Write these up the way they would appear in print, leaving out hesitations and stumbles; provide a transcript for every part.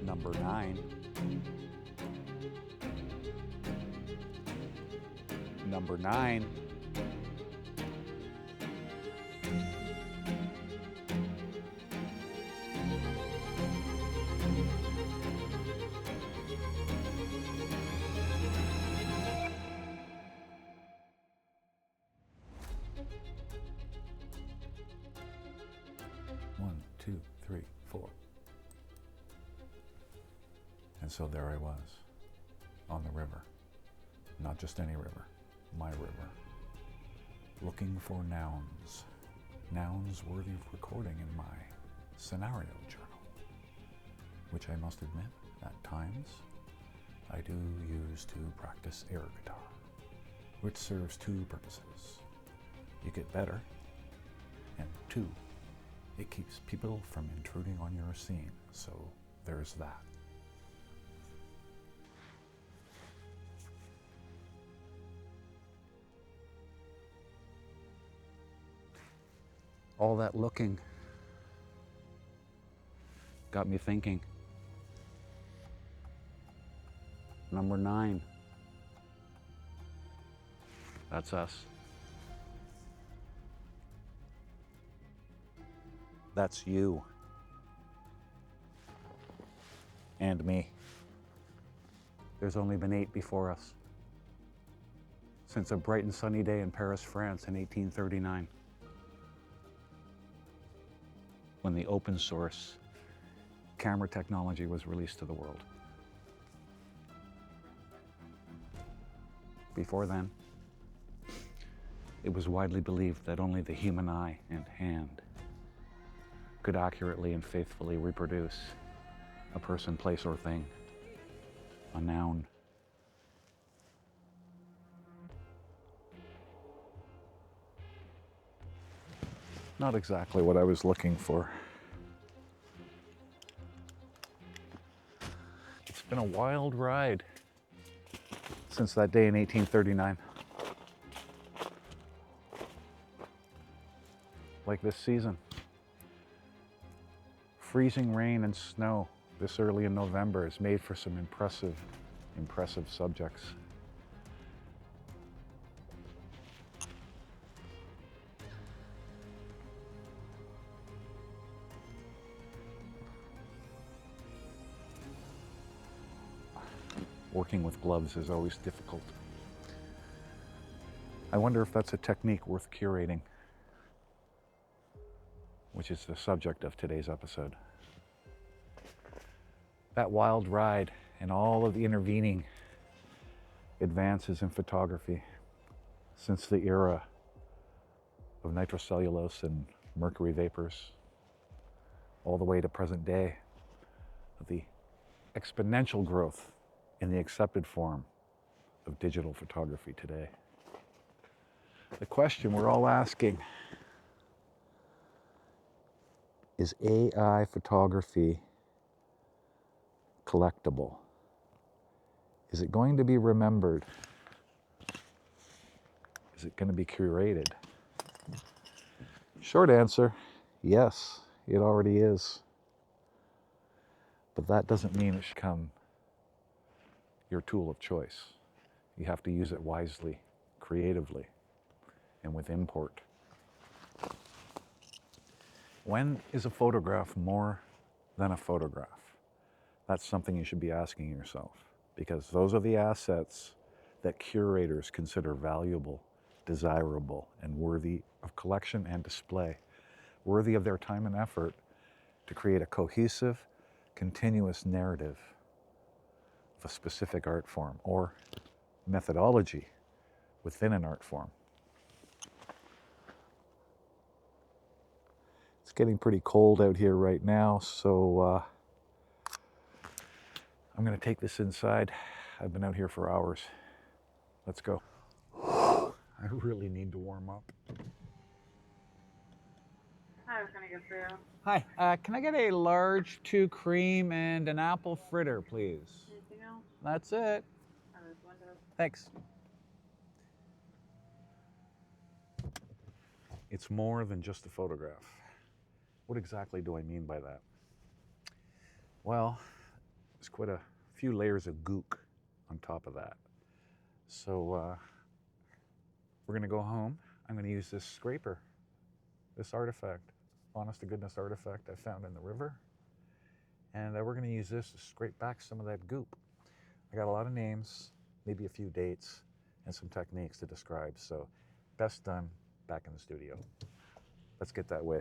Number 9. Number 9. One, two, three, four. And so there I was, on the river. Not just any river, my river. Looking for nouns. Nouns worthy of recording in my scenario journal. Which I must admit, at times, I do use to practice air guitar. Which serves two purposes. You get better, and 2, it keeps people from intruding on your scene, so there's that. All that looking got me thinking. Number 9. That's us. That's you. And me. There's only been 8 before us. Since a bright and sunny day in Paris, France in 1839. When the open source camera technology was released to the world. Before then, it was widely believed that only the human eye and hand could accurately and faithfully reproduce a person, place, or thing, a noun. Not exactly what I was looking for. It's been a wild ride since that day in 1839. Like this season. Freezing rain and snow this early in November is made for some impressive subjects. Working with gloves is always difficult. I wonder if that's a technique worth curating, which is the subject of today's episode. That wild ride and all of the intervening advances in photography since the era of nitrocellulose and mercury vapors, all the way to present day, of the exponential growth in the accepted form of digital photography today. The question we're all asking, is AI photography collectible? Is it going to be remembered? Is it going to be curated? Short answer, yes, it already is. But that doesn't mean it should become your tool of choice. You have to use it wisely, creatively, and with import. When is a photograph more than a photograph? That's something you should be asking yourself, because those are the assets that curators consider valuable, desirable, and worthy of collection and display, worthy of their time and effort to create a cohesive, continuous narrative of a specific art form or methodology within an art form. It's getting pretty cold out here right now, so I'm going to take this inside. I've been out here for hours. Let's go. I really need to warm up. Hi, what can I get for you? Hi, can I get a large 2 cream and an apple fritter, please? Anything else? That's it. Windows. Thanks. It's more than just a photograph. What exactly do I mean by that? Well, It's quite a few layers of gook on top of that. So we're gonna go home. I'm gonna use this scraper, this artifact, honest to goodness artifact I found in the river. And we're gonna use this to scrape back some of that goop. I got a lot of names, maybe a few dates, and some techniques to describe. So best done back in the studio. Let's get that way.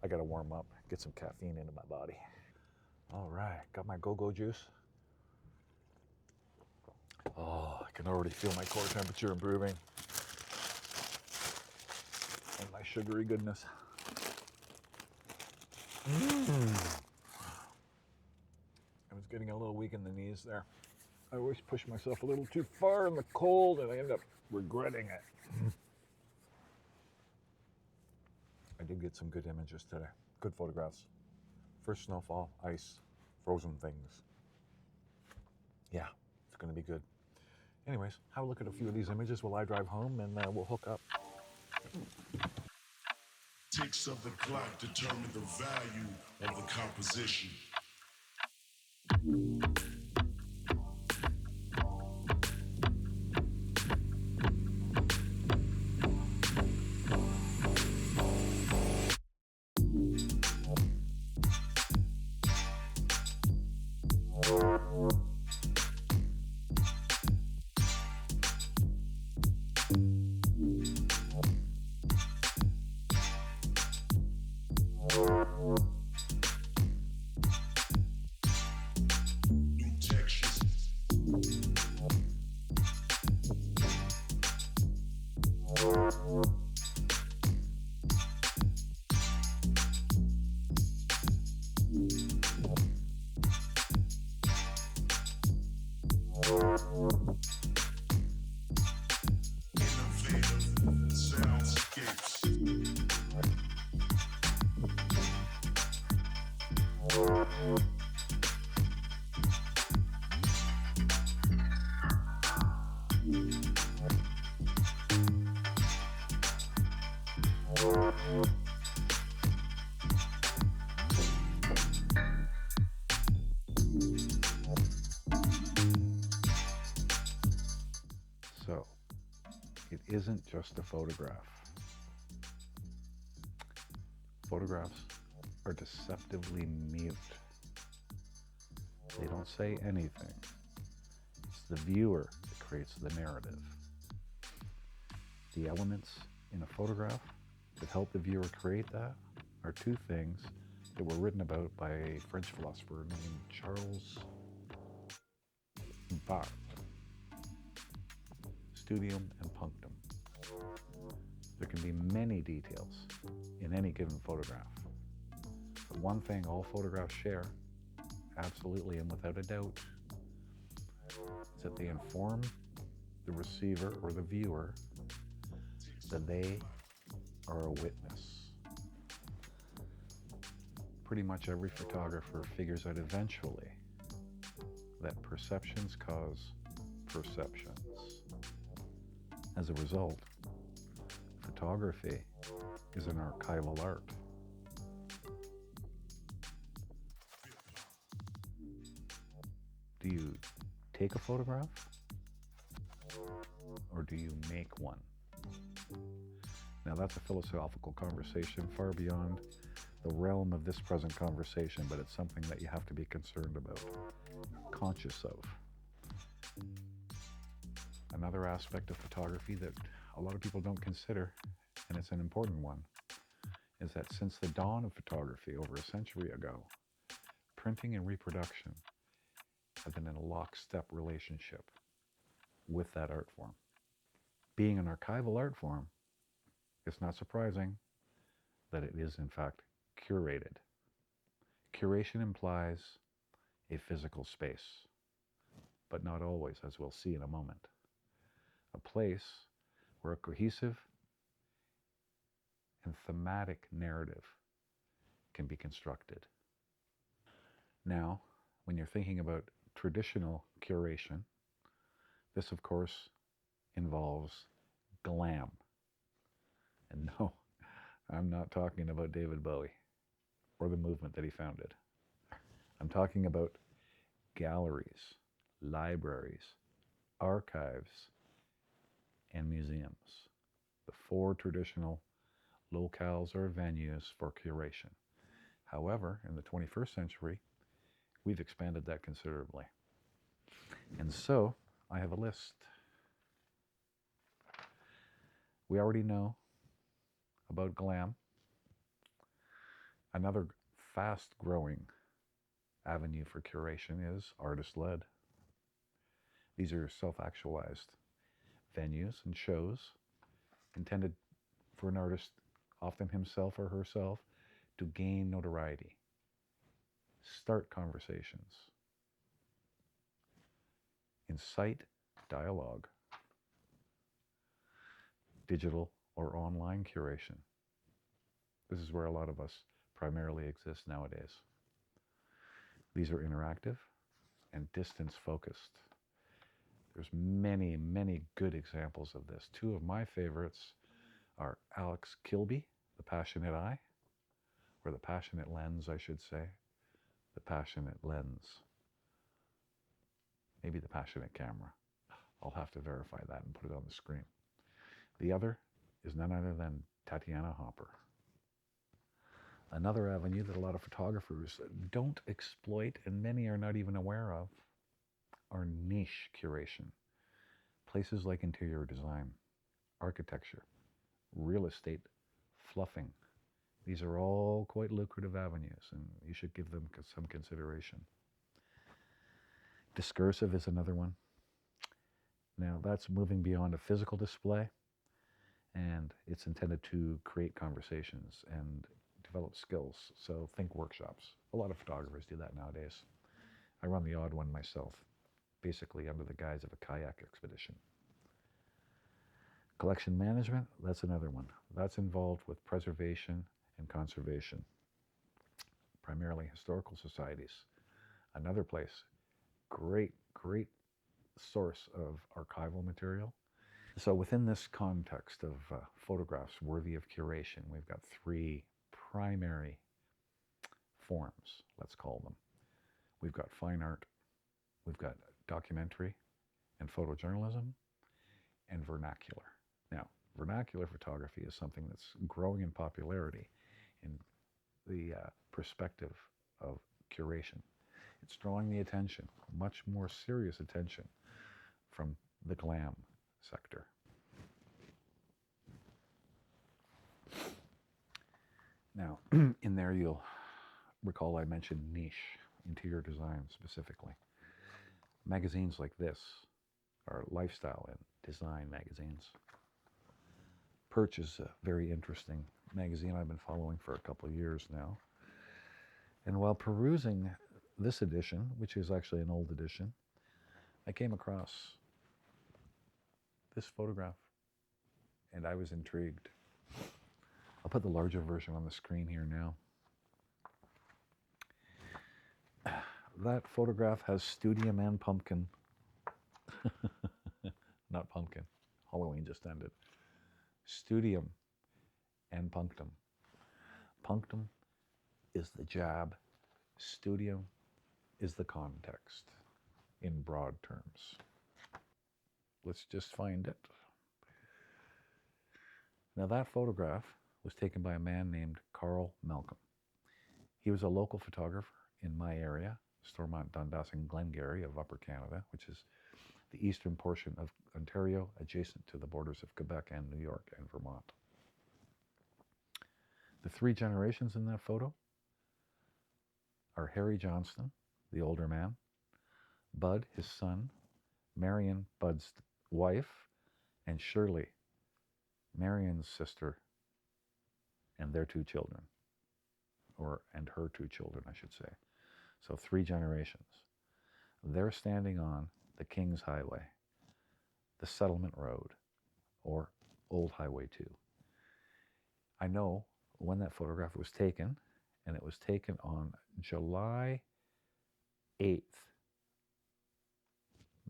I gotta warm up, get some caffeine into my body. All right, got my go-go juice. Oh, I can already feel my core temperature improving. And my sugary goodness. I was getting a little weak in the knees there. I always push myself a little too far in the cold and I end up regretting it. I did get some good images today. Good photographs. First snowfall, ice, frozen things. Yeah, it's gonna be good. Anyways, have a look at a few of these images while I drive home and we'll hook up. Ticks of the clock determine the value of the composition. New textures. Innovative soundscapes. So, it isn't just a photograph. Photographs are deceptively mute. They don't say anything. It's the viewer that creates the narrative. The elements in a photograph that help the viewer create that are two things that were written about by a French philosopher named Charles Barthes. Studium and punctum. There can be many details in any given photograph. But one thing all photographs share, absolutely and without a doubt, is that they inform the receiver or the viewer that they are a witness. Pretty much every photographer figures out eventually that perceptions cause perceptions. As a result, photography is an archival art. Do you take a photograph or do you make one? Now that's a philosophical conversation far beyond the realm of this present conversation, but it's something that you have to be concerned about, conscious of. Another aspect of photography that a lot of people don't consider, and it's an important one, is that since the dawn of photography over a century ago, printing and reproduction have been in a lockstep relationship with that art form. Being an archival art form, it's not surprising that it is in fact curated. Curation implies a physical space, but not always, as we'll see in a moment. A place where a cohesive and thematic narrative can be constructed. Now, when you're thinking about traditional curation, this of course involves glam. And no, I'm not talking about David Bowie or the movement that he founded. I'm talking about galleries, libraries, archives, and museums. The 4 traditional locales or venues for curation. However, in the 21st century, we've expanded that considerably. And so, I have a list. We already know about glam. Another fast-growing avenue for curation is artist-led. These are self-actualized venues and shows intended for an artist, often himself or herself, to gain notoriety, start conversations, incite dialogue, digital or online curation. This is where a lot of us primarily exist nowadays. These are interactive and distance-focused. There's many, many good examples of this. 2 of my favorites are Alex Kilby, The Passionate Eye, or The Passionate Lens, I should say. The Passionate Lens. Maybe The Passionate Camera. I'll have to verify that and put it on the screen. The other is none other than Tatiana Hopper. Another avenue that a lot of photographers don't exploit, and many are not even aware of, are niche curation. Places like interior design, architecture, real estate, fluffing. These are all quite lucrative avenues, and you should give them some consideration. Discursive is another one. Now, that's moving beyond a physical display, and it's intended to create conversations and develop skills. So think workshops. A lot of photographers do that nowadays. I run the odd one myself, basically under the guise of a kayak expedition. Collection management, that's another one. That's involved with preservation and conservation, primarily historical societies. Another place, great source of archival material. So within this context of photographs worthy of curation, we've got 3 primary forms, let's call them. We've got fine art, we've got documentary and photojournalism, and vernacular. Now, vernacular photography is something that's growing in popularity in the perspective of curation. It's drawing the attention, much more serious attention, from the glam sector. Now, in there you'll recall I mentioned niche, interior design specifically. Magazines like this are lifestyle and design magazines. Perch is a very interesting magazine I've been following for a couple of years now. And while perusing this edition, which is actually an old edition, I came across this photograph, and I was intrigued. I'll put the larger version on the screen here now. That photograph has Studium and Pumpkin. Not Pumpkin. Halloween just ended. Studium and Punctum. Punctum is the jab. Studium is the context in broad terms. Let's just find it. Now that photograph was taken by a man named Carl Malcolm. He was a local photographer in my area, Stormont, Dundas, and Glengarry of Upper Canada, which is the eastern portion of Ontario, adjacent to the borders of Quebec and New York and Vermont. The 3 generations in that photo are Harry Johnston, the older man, Bud, his son, Marion, Bud's wife, and Shirley, Marion's sister, and their 2 children, and her 2 children, I should say. So 3 generations. They're standing on the King's Highway, the Settlement Road, or Old Highway 2. I know when that photograph was taken, and it was taken on July 8th,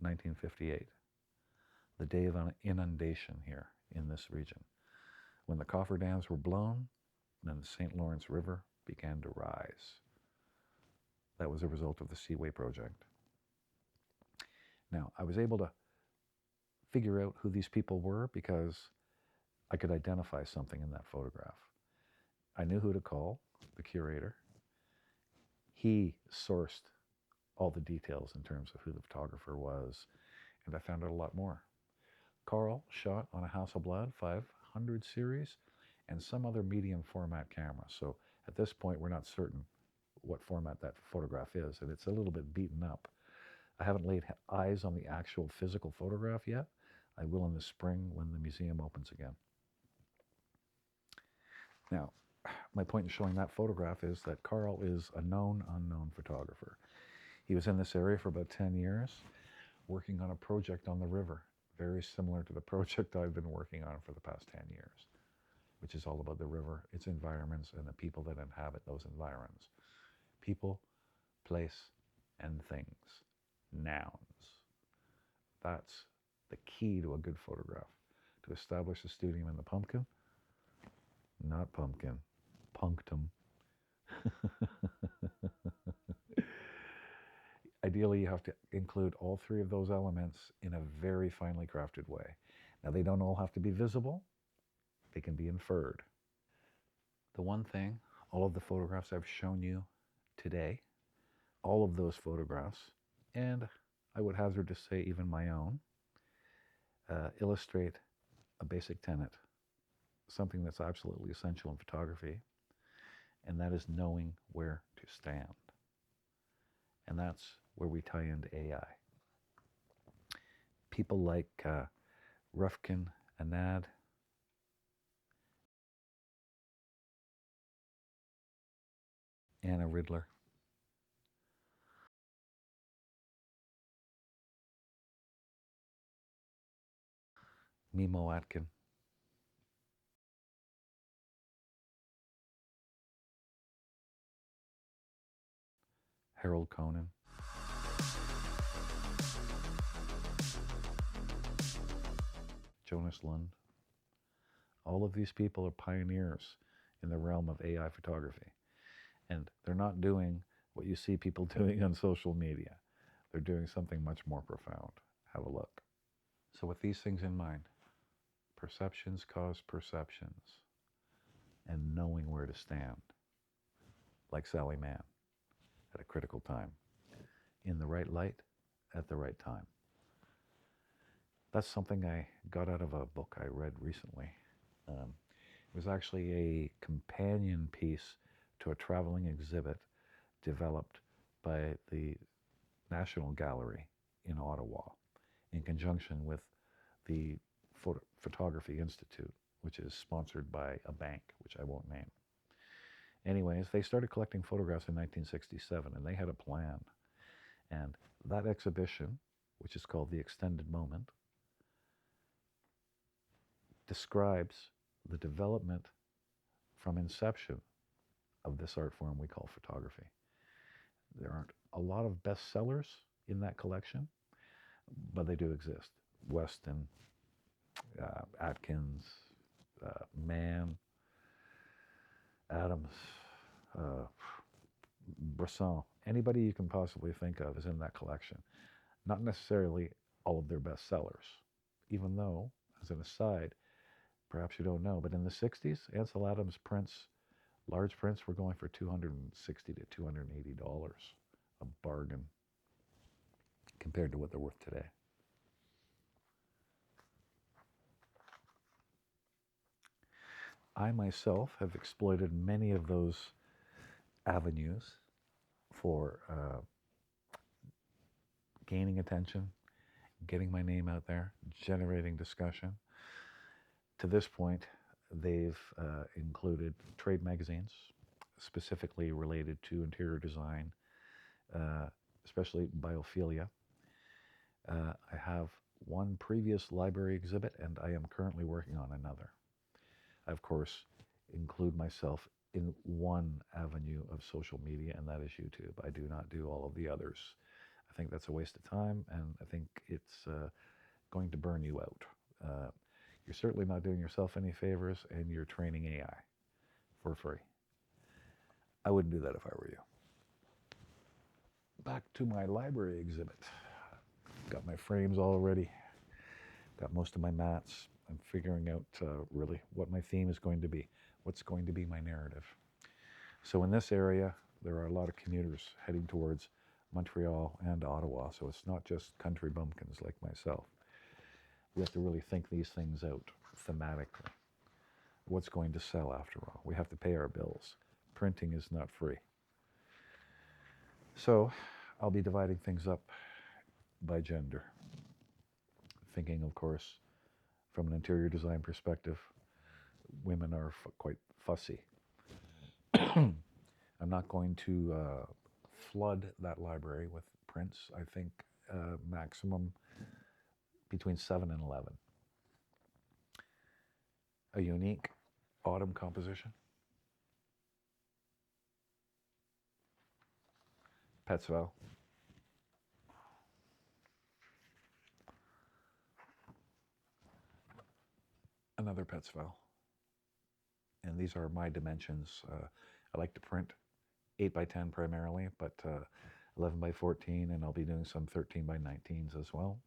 1958, the day of an inundation here in this region, when the cofferdams were blown and the St. Lawrence River began to rise. That was a result of the Seaway Project. Now, I was able to figure out who these people were because I could identify something in that photograph. I knew who to call, the curator. He sourced all the details in terms of who the photographer was, and I found out a lot more. Carl shot on a House of Blood 500 series and some other medium format camera. So at this point, we're not certain what format that photograph is, and it's a little bit beaten up. I haven't laid eyes on the actual physical photograph yet. I will in the spring when the museum opens again. Now, my point in showing that photograph is that Carl is a known unknown photographer. He was in this area for about 10 years, working on a project on the river, very similar to the project I've been working on for the past 10 years, which is all about the river, its environments, and the people that inhabit those environs. People, place, and things. Nouns. That's the key to a good photograph. To establish a studium in the pumpkin, not pumpkin, punctum. Ideally, you have to include all three of those elements in a very finely crafted way. Now, they don't all have to be visible. They can be inferred. The one thing, all of the photographs I've shown you today, all of those photographs, and I would hazard to say even my own, illustrate a basic tenet, something that's absolutely essential in photography, and that is knowing where to stand. And that's where we tie into AI. People like Rufkin Anad, Anna Ridler, Mimo Atkin, Harold Conan, Jonas Lund. All of these people are pioneers in the realm of AI photography. And they're not doing what you see people doing on social media. They're doing something much more profound. Have a look. So with these things in mind, perceptions cause perceptions, and knowing where to stand, like Sally Mann, at a critical time, in the right light, at the right time. That's something I got out of a book I read recently. It was actually a companion piece to a traveling exhibit developed by the National Gallery in Ottawa in conjunction with the Photography Institute, which is sponsored by a bank, which I won't name. Anyways, they started collecting photographs in 1967, and they had a plan. And that exhibition, which is called The Extended Moment, describes the development from inception of this art form we call photography. There aren't a lot of bestsellers in that collection, but they do exist. Weston, Atkins, Mann, Adams, Bresson, anybody you can possibly think of is in that collection. Not necessarily all of their bestsellers, even though, as an aside, perhaps you don't know, but in the 60s, Ansel Adams prints, large prints, were going for $260 to $280. A bargain compared to what they're worth today. I myself have exploited many of those avenues for gaining attention, getting my name out there, generating discussion. To this point, they've included trade magazines, specifically related to interior design, especially biophilia. I have one previous library exhibit, and I am currently working on another. I, of course, include myself in one avenue of social media, and that is YouTube. I do not do all of the others. I think that's a waste of time, and I think it's going to burn you out. You're certainly not doing yourself any favors, and you're training AI for free. I wouldn't do that if I were you. Back to my library exhibit. got my frames all ready. Got most of my mats. I'm figuring out really what my theme is going to be. What's going to be my narrative. So in this area, there are a lot of commuters heading towards Montreal and Ottawa. So it's not just country bumpkins like myself. We have to really think these things out thematically. What's going to sell after all? We have to pay our bills. Printing is not free. So I'll be dividing things up by gender. Thinking, of course, from an interior design perspective, women are quite fussy. I'm not going to flood that library with prints. I think maximum between 7 and 11. A unique autumn composition. Petzval. Another Petzval. And these are my dimensions. I like to print 8 by 10 primarily, but 11 by 14, and I'll be doing some 13 by 19s as well.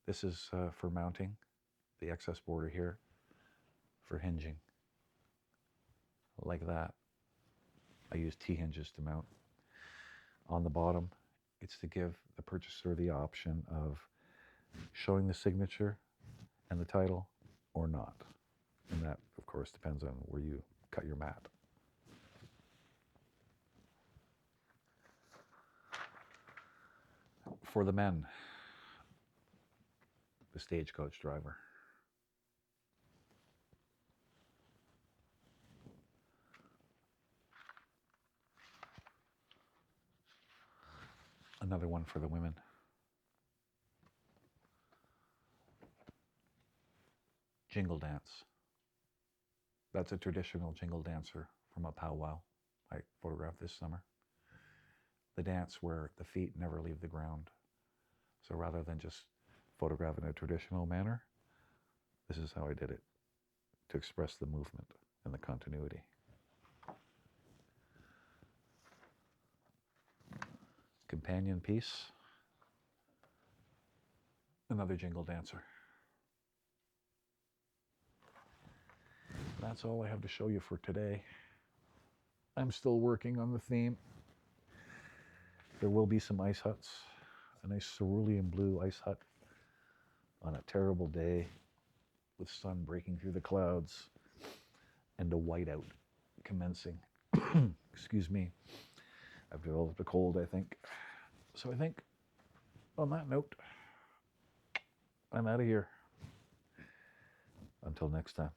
This is for mounting, the excess border here, for hinging. Like that. I use T-hinges to mount. On the bottom, it's to give the purchaser the option of showing the signature and the title or not. And that, of course, depends on where you cut your mat. For the men, the stagecoach driver. Another one for the women. Jingle dance. That's a traditional jingle dancer from a powwow I photographed this summer. The dance where the feet never leave the ground. So rather than just photograph in a traditional manner, this is how I did it, to express the movement and the continuity. Companion piece. Another jingle dancer. That's all I have to show you for today. I'm still working on the theme. There will be some ice huts. A nice cerulean blue ice hut on a terrible day with sun breaking through the clouds and a whiteout commencing. Excuse me. I've developed a cold, I think. So I think on that note, I'm out of here. Until next time.